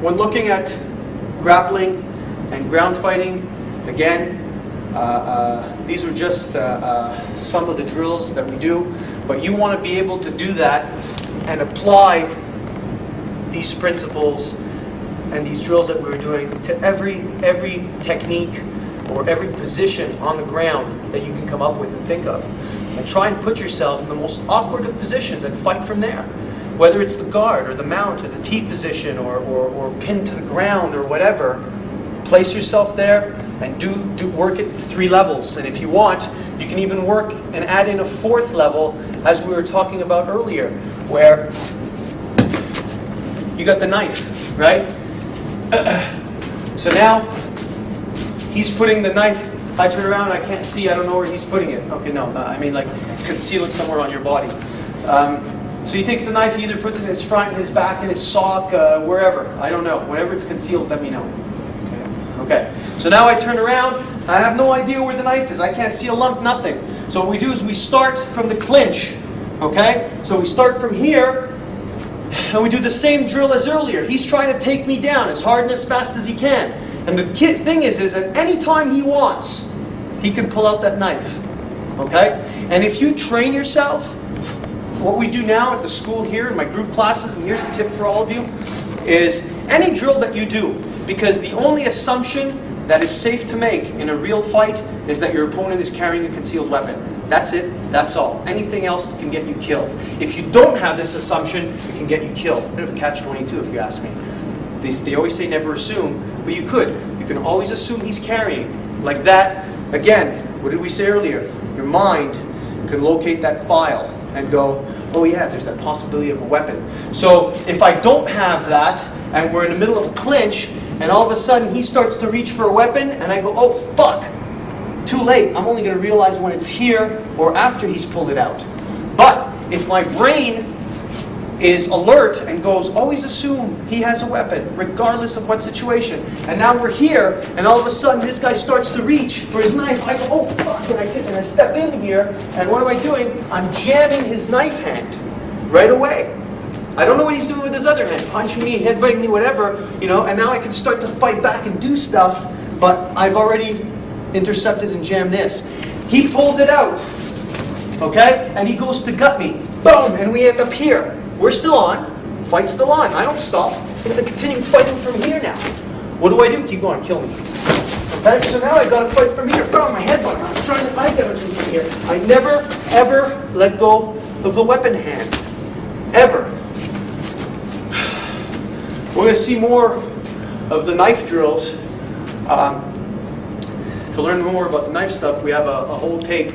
When looking at grappling and ground fighting, again, these are just some of the drills that we do, but you want to be able to do that and apply these principles and these drills that we were doing to every technique or every position on the ground that you can come up with and think of. And try and put yourself in the most awkward of positions and fight from there. Whether it's the guard or the mount or the T position or pinned to the ground or whatever, place yourself there and do work at 3 levels. And if you want, you can even work and add in a 4th level, as we were talking about earlier, where you got the knife, right? So now he's putting the knife. I turn around, I can't see, I don't know where he's putting it. Okay, no, I mean like conceal it somewhere on your body. So he takes the knife, he either puts it in his front, his back, in his sock, wherever. I don't know. Whenever it's concealed, let me know. Okay. So now I turn around, I have no idea where the knife is. I can't see a lump, nothing. So what we do is we start from the clinch. Okay? So we start from here, and we do the same drill as earlier. He's trying to take me down as hard and as fast as he can. And the thing is that any time he wants, he can pull out that knife. Okay? And if you train yourself, what we do now at the school here in my group classes, and here's a tip for all of you, is any drill that you do, because the only assumption that is safe to make in a real fight is that your opponent is carrying a concealed weapon. That's it. That's all. Anything else can get you killed. If you don't have this assumption, it can get you killed. A bit of a catch-22 if you ask me. They always say never assume, but you could. You can always assume he's carrying. Like that, again, what did we say earlier? Your mind can locate that file and go, oh yeah, there's that possibility of a weapon. So if I don't have that, and we're in the middle of a clinch, and all of a sudden he starts to reach for a weapon, and I go, oh fuck, too late. I'm only going to realize when it's here or after he's pulled it out. But if my brain is alert and goes, always assume he has a weapon, regardless of what situation. And now we're here, and all of a sudden this guy starts to reach for his knife. I go, oh fuck, and I step in here, and what am I doing? I'm jamming his knife hand right away. I don't know what he's doing with his other hand, punching me, headbutting me, whatever, and now I can start to fight back and do stuff, but I've already intercepted and jammed this. He pulls it out, okay? And he goes to gut me. Boom, and we end up here. We're still on. Fight's still on. I don't stop. I'm going to continue fighting from here now. What do? Keep going. Kill me. Okay? So now I've got to fight from here. Boom, my headbutt. I'm trying to eye damage from here. I never, ever let go of the weapon hand. Ever. We're going to see more of the knife drills. To learn more about the knife stuff, we have a whole tape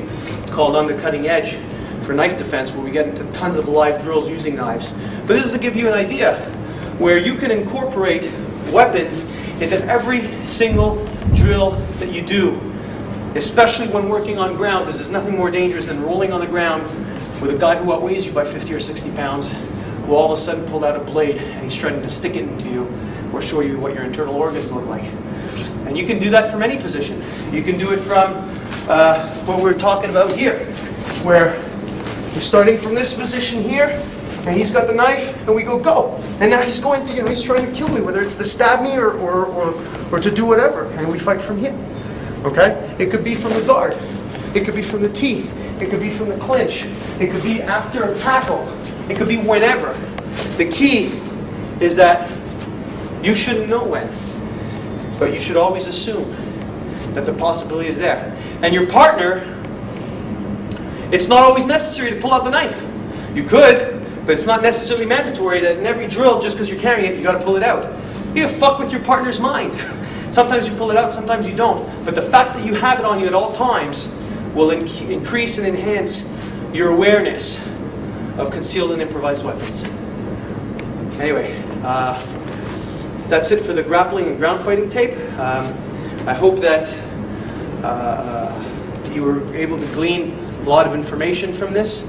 called On the Cutting Edge for knife defense, where we get into tons of live drills using knives. But this is to give you an idea where you can incorporate weapons into every single drill that you do, especially when working on ground, because there's nothing more dangerous than rolling on the ground with a guy who outweighs you by 50 or 60 pounds, who all of a sudden pulled out a blade and he's trying to stick it into you or show you what your internal organs look like. And you can do that from any position. You can do it from what we're talking about here, where we're starting from this position here, and he's got the knife, and we go. And now he's going to, he's trying to kill me, whether it's to stab me or to do whatever, and we fight from here. Okay? It could be from the guard. It could be from the tee. It could be from the clinch. It could be after a tackle. It could be whenever. The key is that you shouldn't know when, but you should always assume that the possibility is there. And your partner, it's not always necessary to pull out the knife. You could, but it's not necessarily mandatory that in every drill, just because you're carrying it, you got to pull it out. You gotta fuck with your partner's mind. Sometimes you pull it out, sometimes you don't. But the fact that you have it on you at all times will increase and enhance your awareness of concealed and improvised weapons. Anyway, that's it for the grappling and ground fighting tape. I hope that you were able to glean a lot of information from this.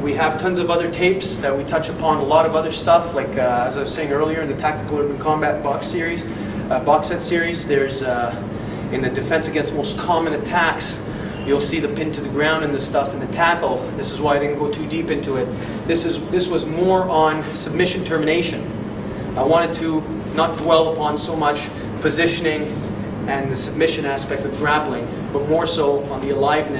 We have tons of other tapes that we touch upon a lot of other stuff, like as I was saying earlier in the Tactical Urban Combat box set series, there's in the Defense Against Most Common Attacks, You'll see the pin to the ground and the stuff and the tackle. This is why I didn't go too deep into it. This was more on submission termination. I wanted to not dwell upon so much positioning and the submission aspect of grappling, but more so on the aliveness.